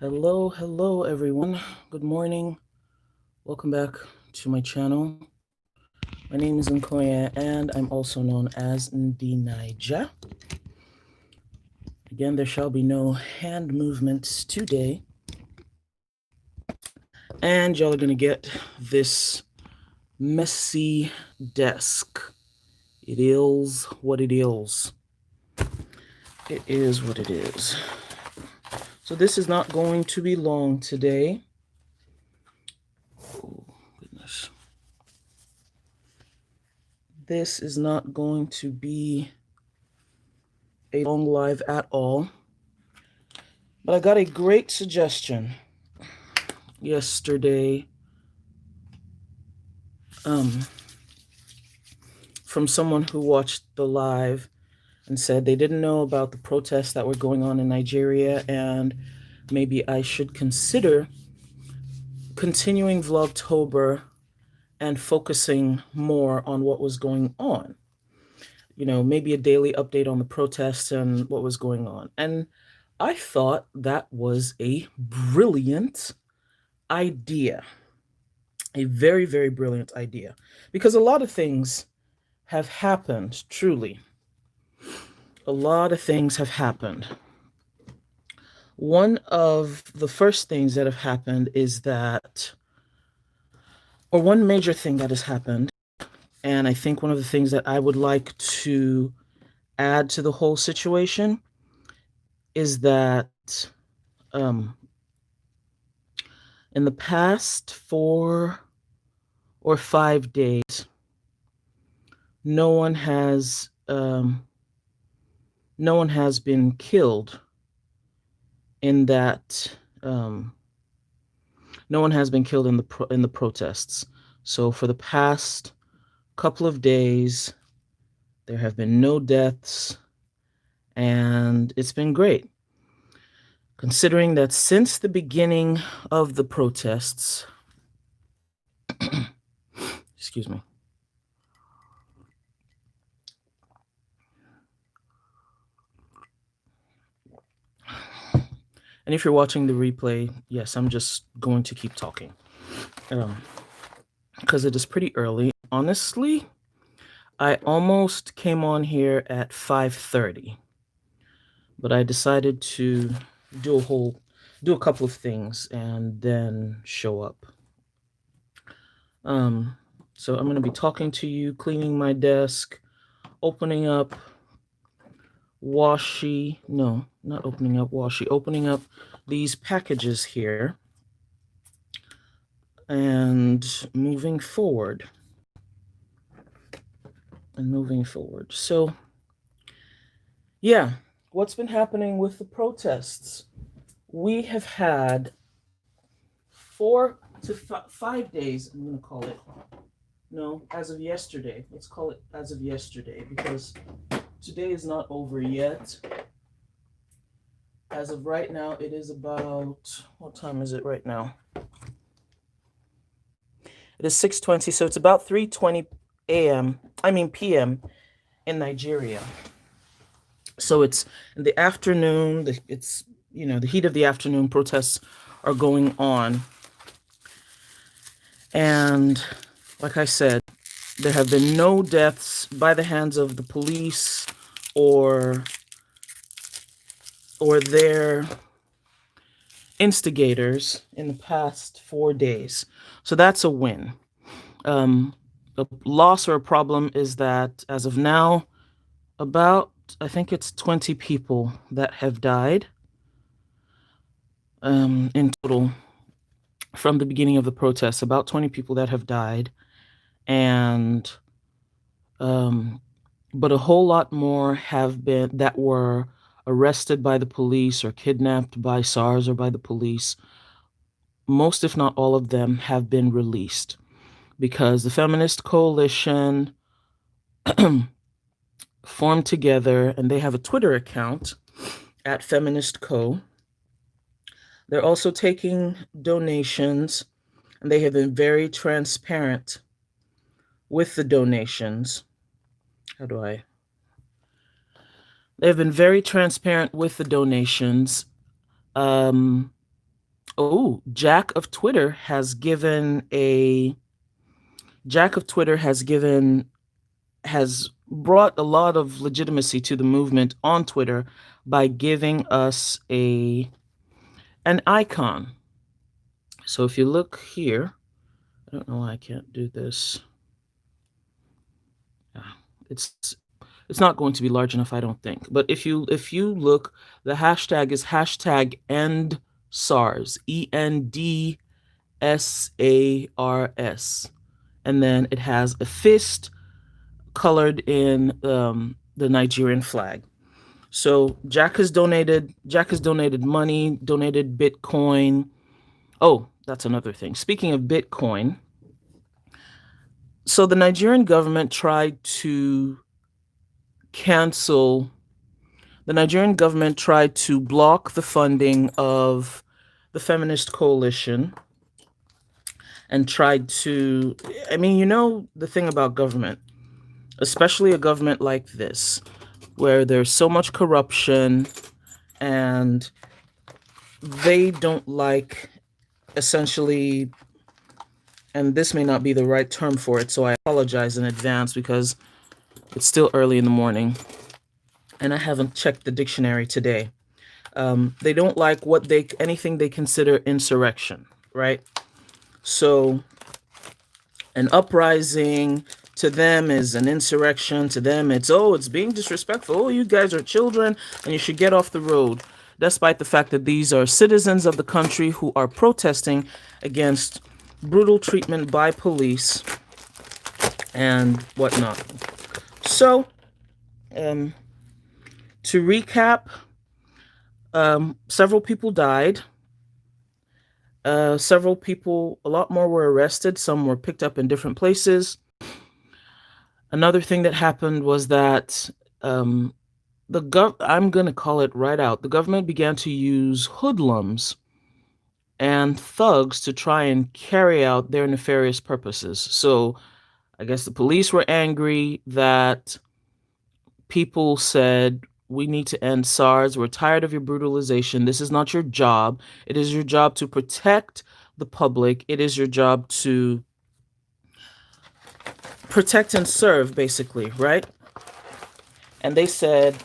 Hello everyone. Good morning. Welcome back to my channel. My name is Nkoya and I'm also known as NdiNaija. Again, there shall be no hand movements today. And y'all are gonna get this messy desk. It is what it is. It is what it is. So this is not going to be long today. Oh, goodness. This is not going to be a long live at all. But I got a great suggestion yesterday from someone who watched the live and said they didn't know about the protests that were going on in Nigeria, and maybe I should consider continuing Vlogtober and focusing more on what was going on. You know, maybe a daily update on the protests and what was going on. And I thought that was a brilliant idea. A very, very brilliant idea. Because a lot of things have happened, truly. A lot of things have happened. One of the first things that have happened is that, or one major thing that has happened, and I think one of the things that I would like to add to the whole situation is that in the past 4 or 5 days, no one has been killed in that. No one has been killed in the protests. So for the past couple of days, there have been no deaths, and it's been great. Considering that since the beginning of the protests, excuse me. And if you're watching the replay, yes, I'm just going to keep talking. Because it is pretty early. Honestly, I almost came on here at 5:30. But I decided to do a couple of things and then show up. So I'm going to be talking to you, cleaning my desk, opening up opening up these packages here, and moving forward. So, yeah, what's been happening with the protests? We have had 4 to 5 days, I'm going to call it. No, as of yesterday. Let's call it as of yesterday, because today is not over yet. As of right now, it is about, what time is it right now? It is 6:20, so it's about 3:20 p.m. in Nigeria. So it's in the afternoon, it's, the heat of the afternoon, protests are going on. And like I said, there have been no deaths by the hands of the police or their instigators in the past 4 days. So that's a win. A loss or a problem is that as of now, I think it's 20 people that have died in total from the beginning of the protests. About 20 people that have died, and but a whole lot more have been that were arrested by the police or kidnapped by SARS or by the police. Most, if not all of them, have been released because the feminist coalition formed together, and they have a Twitter account at Feminist Co. They're also taking donations, and they have been very transparent with the donations. They've been very transparent with the donations. Oh, Jack of Twitter has brought a lot of legitimacy to the movement on Twitter by giving us a an icon. So if you look here, I don't know why I can't do this. Ah, It's it's not going to be large enough, I don't think. But if you look, the hashtag is hashtag end SARS, ENDSARS, and then it has a fist colored in the Nigerian flag. So Jack has donated money, donated Bitcoin. Oh, that's another thing. Speaking of Bitcoin, so the Nigerian government cancel tried to block the funding of the feminist coalition and tried to, I mean, the thing about government, especially a government like this, where there's so much corruption and they don't like, essentially, and this may not be the right term for it, so I apologize in advance because it's still early in the morning and I haven't checked the dictionary today. They don't like anything they consider insurrection, right? So an uprising to them is an insurrection. To them, it's being disrespectful. Oh, you guys are children and you should get off the road. Despite the fact that these are citizens of the country who are protesting against brutal treatment by police and whatnot. So, um, to recap, several people died. A lot more were arrested. Some were picked up in different places. Another thing that happened was that um, I'm going to call it right out. The government began to use hoodlums and thugs to try and carry out their nefarious purposes. So I guess the police were angry that people said, we need to end SARS. We're tired of your brutalization. This is not your job. It is your job to protect the public. It is your job to protect and serve, basically, right? And they said,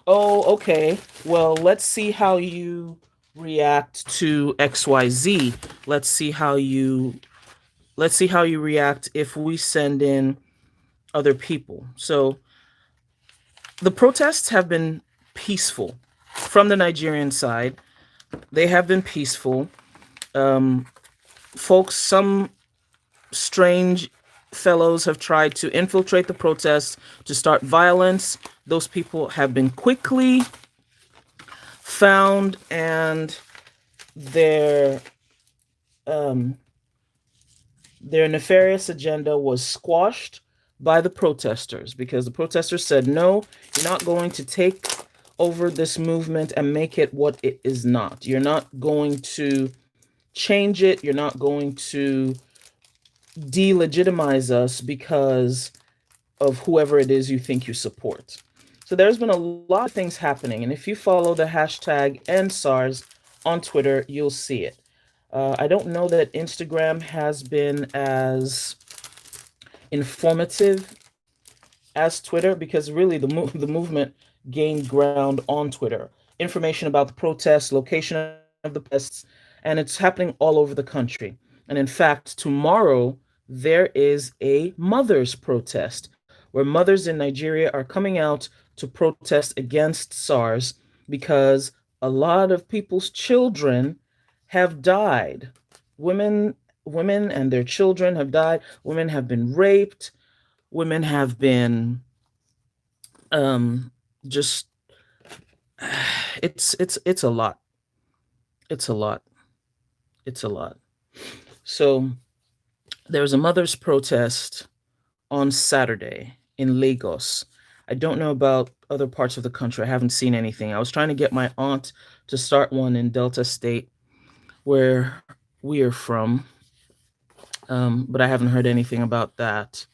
oh, okay, well, let's see how you react to XYZ. Let's see how you react if we send in other people. So the protests have been peaceful from the Nigerian side. They have been peaceful. Folks, some strange fellows have tried to infiltrate the protests to start violence. Those people have been quickly found and their nefarious agenda was squashed by the protesters because the protesters said, no, you're not going to take over this movement and make it what it is not. You're not going to change it. You're not going to delegitimize us because of whoever it is you think you support. So there's been a lot of things happening. And if you follow the hashtag #EndSARS on Twitter, you'll see it. I don't know that Instagram has been as informative as Twitter because really the movement gained ground on Twitter. Information about the protests, location of the protests, and it's happening all over the country. And in fact, tomorrow there is a mothers' protest where mothers in Nigeria are coming out to protest against SARS because a lot of people's children have died. Women women and their children have died. Women have been raped. Women have been just it's a lot. It's a lot. It's a lot. So there was a mother's protest on Saturday in Lagos. I don't know about other parts of the country. I haven't seen anything. I was trying to get my aunt to start one in Delta State, where we are from, but I haven't heard anything about that.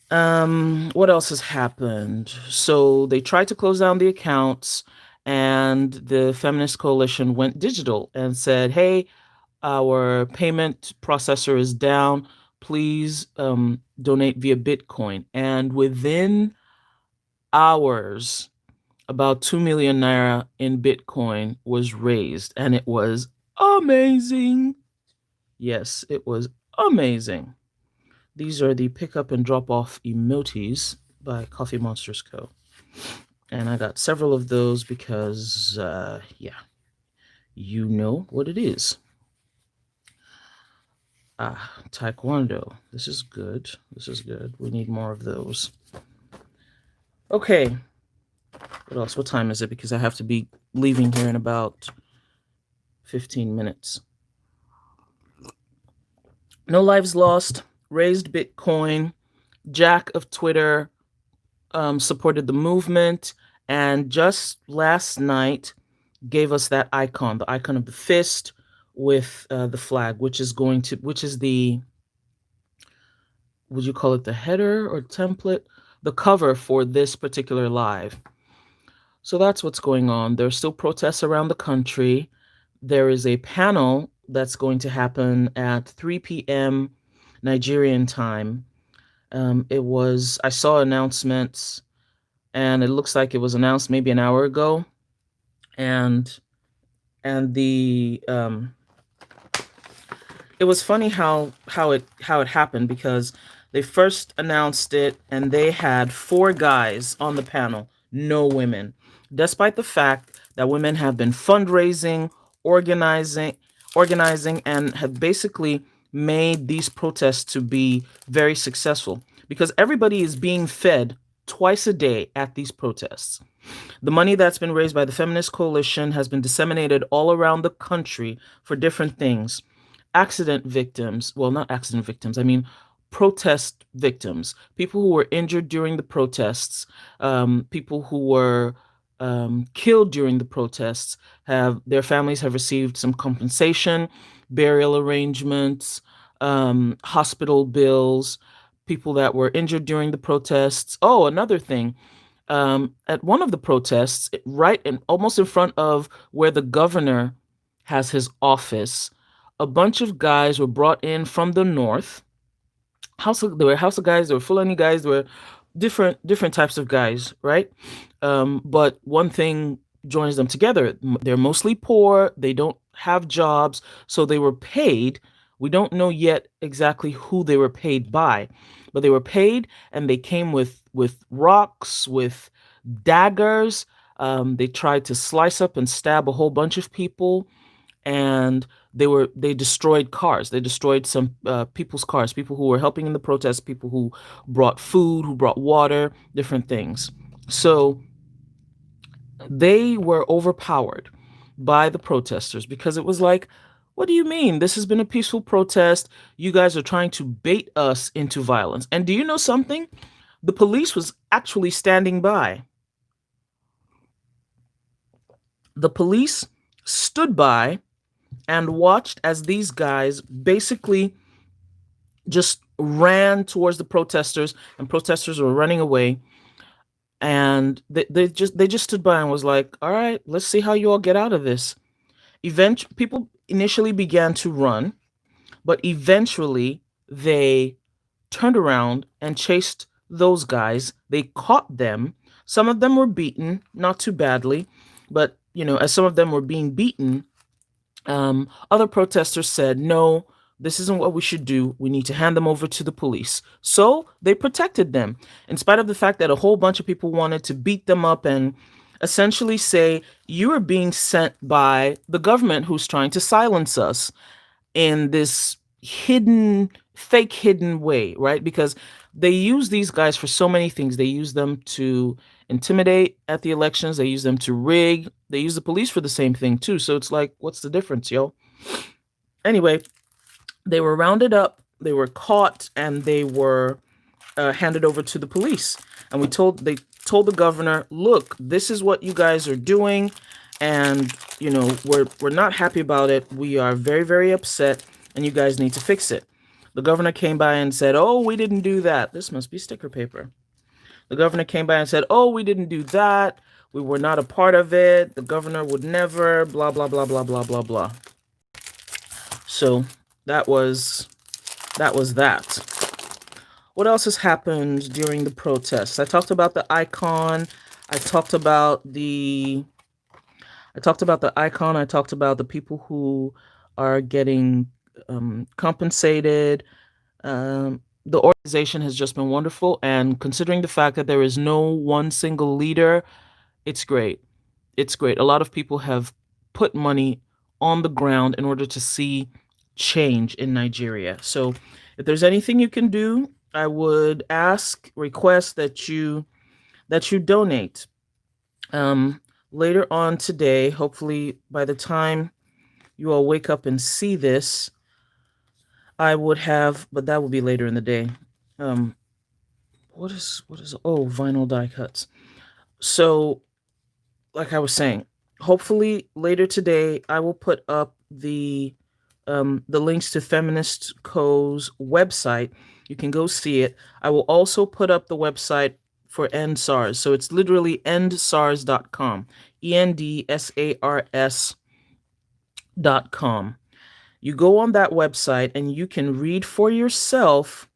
What else has happened? So they tried to close down the accounts, and the Feminist Coalition went digital and said, hey, our payment processor is down. Please donate via Bitcoin. And within hours, about 2 million naira in Bitcoin was raised, and it was amazing. Yes, it was amazing. These are the pick up and drop off emojis by Coffee Monsters Co. And I got several of those because, yeah, you know what it is. Taekwondo. This is good. This is good. We need more of those. Okay. What else? What time is it? Because I have to be leaving here in about 15 minutes. No lives lost. Raised Bitcoin. Jack of Twitter supported the movement. And just last night gave us that icon, the icon of the fist with the flag, which is the, would you call it the header or template? The cover for this particular live. So that's what's going on. There's still protests around the country. There is a panel that's going to happen at 3 p.m. Nigerian time. I saw announcements, and it looks like it was announced maybe an hour ago. And the it was funny how it happened, because they first announced it and they had 4 guys on the panel, no women, despite the fact that women have been fundraising, organizing, and have basically made these protests to be very successful, because everybody is being fed twice a day at these protests. The money that's been raised by the Feminist Coalition has been disseminated all around the country for different things. Accident victims, well, not accident victims, I mean protest victims, people who were injured during the protests, people who were killed during the protests, their families have received some compensation, burial arrangements, hospital bills, people that were injured during the protests. Oh, another thing. At one of the protests, right almost in front of where the governor has his office, a bunch of guys were brought in from the north. There were Hausa guys, there were Fulani guys, there were different types of guys, right? But one thing joins them together. They're mostly poor. They don't have jobs, so they were paid. We don't know yet exactly who they were paid by, but they were paid, and they came with rocks, with daggers. They tried to slice up and stab a whole bunch of people, and they destroyed cars. They destroyed some people's cars, people who were helping in the protest, people who brought food, who brought water, different things. So they were overpowered by the protesters, because it was like, what do you mean? This has been a peaceful protest. You guys are trying to bait us into violence. And do you know something? The police was actually standing by. The police stood by and watched as these guys basically just ran towards the protesters, and protesters were running away. And they just stood by and was like, all right, let's see how you all get out of this. People initially began to run, but eventually they turned around and chased those guys. They caught them. Some of them were beaten, not too badly, but as some of them were being beaten, other protesters said, no, this isn't what we should do. We need to hand them over to the police. So they protected them, in spite of the fact that a whole bunch of people wanted to beat them up and essentially say, you are being sent by the government, who's trying to silence us in this fake hidden way, right? Because they use these guys for so many things. They use them to intimidate at the elections. They use them to rig. They use the police for the same thing too. So it's like, what's the difference, yo? Anyway, they were rounded up, they were caught, and they were handed over to the police. And they told the governor, look, this is what you guys are doing, and we're not happy about it. We are very, very upset, and you guys need to fix it. The governor came by and said, oh, we didn't do that. This must be sticker paper. The governor came by and said, oh, we didn't do that. We were not a part of it. The governor would never, blah, blah, blah, blah, blah, blah, blah. So that was that. What else has happened during the protests? I talked about the icon. I talked about the icon. I talked about the people who are getting compensated. The organization has just been wonderful, and considering the fact that there is no one single leader, it's great. It's great. A lot of people have put money on the ground in order to see change in Nigeria. So if there's anything you can do, I would request that you donate. Later on today, hopefully by the time you all wake up and see this, I would have, but that will be later in the day. What is vinyl die cuts. So like I was saying, hopefully later today I will put up the links to Feminist Co.'s website. You can go see it. I will also put up the website for End SARS. So it's literally endsars.com. ENDSARS.com. You go on that website and you can read for yourself.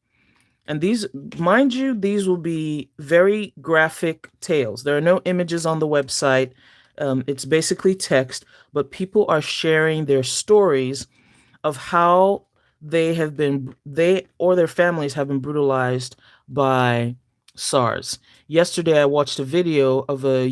And these, mind you, these will be very graphic tales. There are no images on the website. It's basically text, but people are sharing their stories of how they or their families have been brutalized by SARS. Yesterday, I watched a video of a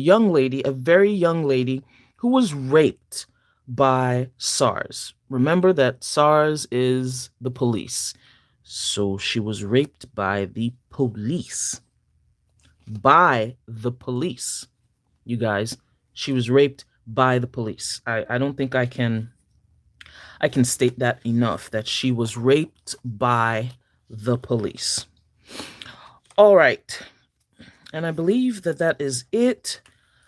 very young lady, who was raped by SARS. Remember that SARS is the police. So she was raped by the police. By the police. You guys, she was raped by the police. I don't think I can state that enough, that she was raped by the police. All right. And I believe that is it.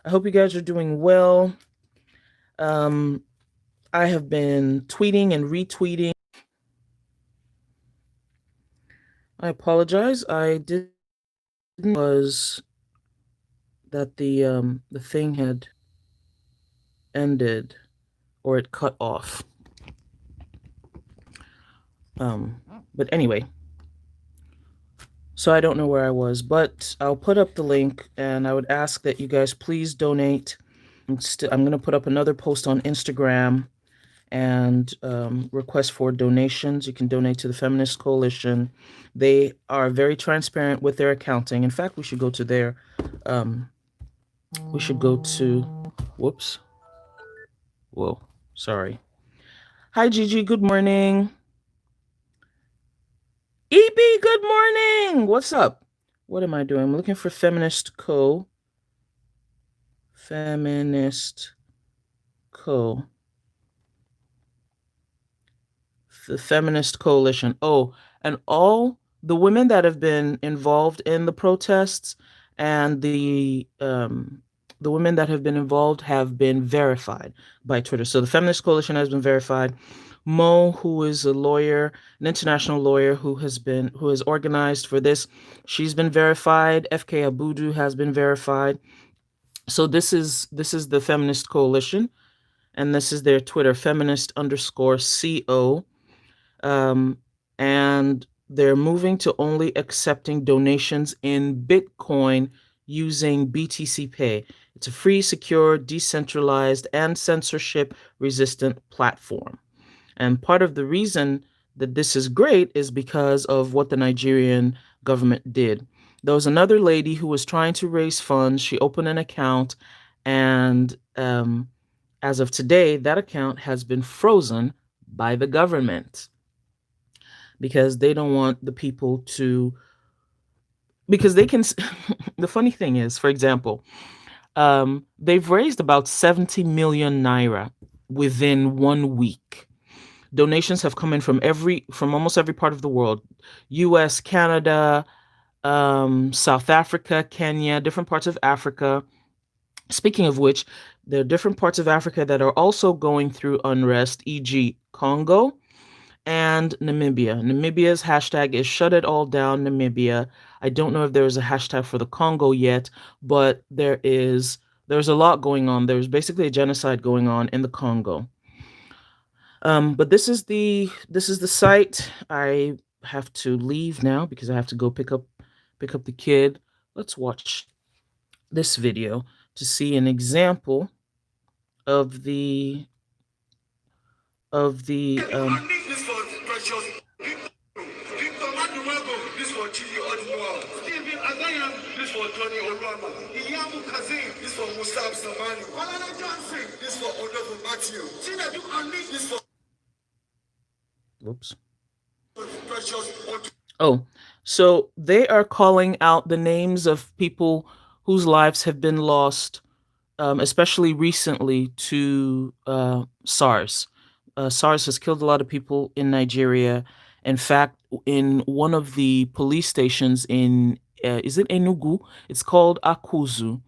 I hope you guys are doing well. I have been tweeting and retweeting. I apologize. I didn't was that the thing had ended, or it cut off. But anyway, so I don't know where I was, but I'll put up the link, and I would ask that you guys please donate. I'm going to put up another post on Instagram and request for donations. You can donate to the Feminist Coalition. They are very transparent with their accounting. In fact, we should go to their whoops. Whoa, sorry. Hi, Gigi. Good morning. EB, good morning. What's up? What am I doing? I'm looking for Feminist Co. Feminist Co. The Feminist Coalition. Oh, and all the women that have been involved in the protests and the women that have been involved have been verified by Twitter. So the Feminist Coalition has been verified. Mo, who is a lawyer, an international lawyer who has organized for this, she's been verified. FK Abudu has been verified. So this is the Feminist Coalition, and this is their Twitter, feminist_CO. And they're moving to only accepting donations in Bitcoin using BTC Pay. It's a free, secure, decentralized, and censorship-resistant platform. And part of the reason that this is great is because of what the Nigerian government did. There was another lady who was trying to raise funds. She opened an account, and as of today, that account has been frozen by the government because they don't want the people to, because they can. The funny thing is, for example, they've raised about 70 million naira within 1 week. Donations have come in from almost every part of the world: US, Canada, South Africa, Kenya, different parts of Africa. Speaking of which, there are different parts of Africa that are also going through unrest, e.g. Congo and Namibia. Namibia's hashtag is Shut It All Down Namibia. I don't know if there is a hashtag for the Congo yet, but there is There's a lot going on. There's basically a genocide going on in the Congo. But this is the site. I have to leave now because I have to go pick up the kid. Let's watch this video to see an example of the of the whoops. Oh, so they are calling out the names of people whose lives have been lost, especially recently to SARS. SARS has killed a lot of people in Nigeria. In fact, in one of the police stations in, is it Enugu? It's called Akuzu.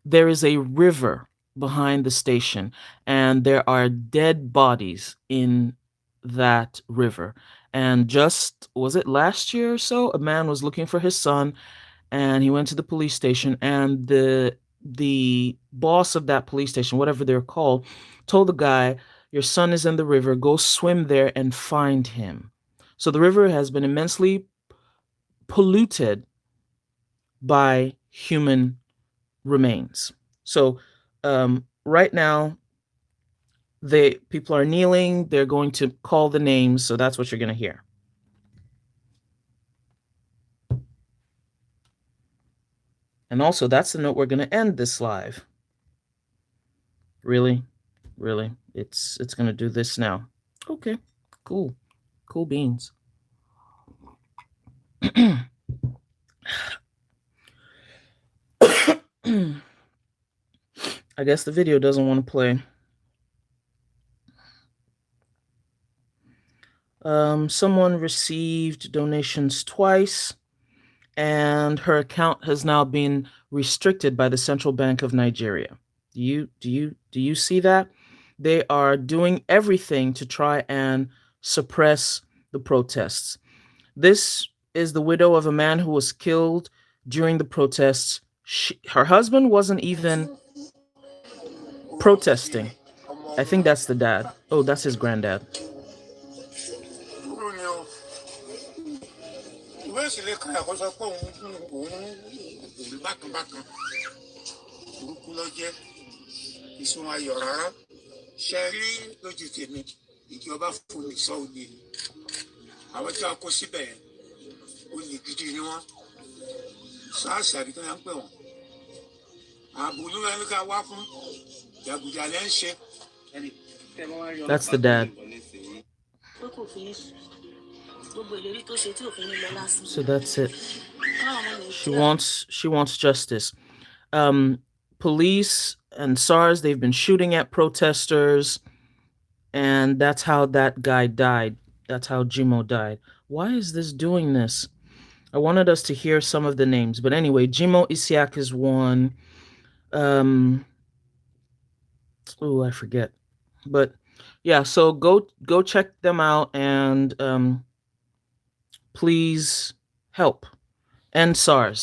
There is a river behind the station, and there are dead bodies in that river. And just, was it last year or so? A man was looking for his son, and he went to the police station, and the boss of that police station, whatever they're called, told the guy, "Your son is in the river. Go swim there and find him." So the river has been immensely polluted by human remains. So right now, people are kneeling. They're going to call the names. So that's what you're going to hear. And also, that's the note we're going to end this live. Really? It's going to do this now. Okay, cool beans. I guess the video doesn't want to play. Someone received donations twice, and her account has now been restricted by the Central Bank of Nigeria. Do you see that? They are doing everything to try and suppress the protests. This is the widow of a man who was killed during the protests. Her husband wasn't even protesting. I think that's the dad. Oh, that's his granddad. That's the dad. So that's it. She wants justice. Police and SARS, they've been shooting at protesters, and that's how that guy died. That's how Jimo died. Why is this doing this? I wanted us to hear some of the names, but anyway, Jimo Isiak is one. I forget. But yeah, so go check them out, and please help end SARS.